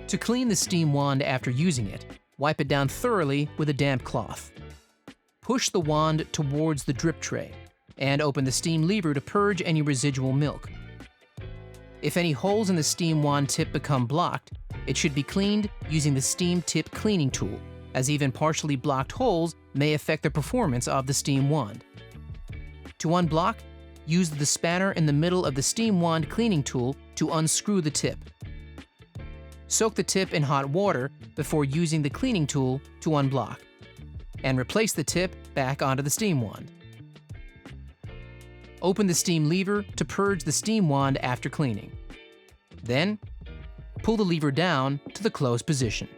To clean the steam wand after using it, wipe it down thoroughly with a damp cloth. Push the wand towards the drip tray and open the steam lever to purge any residual milk. If any holes in the steam wand tip become blocked, it should be cleaned using the steam tip cleaning tool, as even partially blocked holes may affect the performance of the steam wand. To unblock, use the spanner in the middle of the steam wand cleaning tool to unscrew the tip. Soak the tip in hot water before using the cleaning tool to unblock, and replace the tip back onto the steam wand. Open the steam lever to purge the steam wand after cleaning. Then, pull the lever down to the closed position.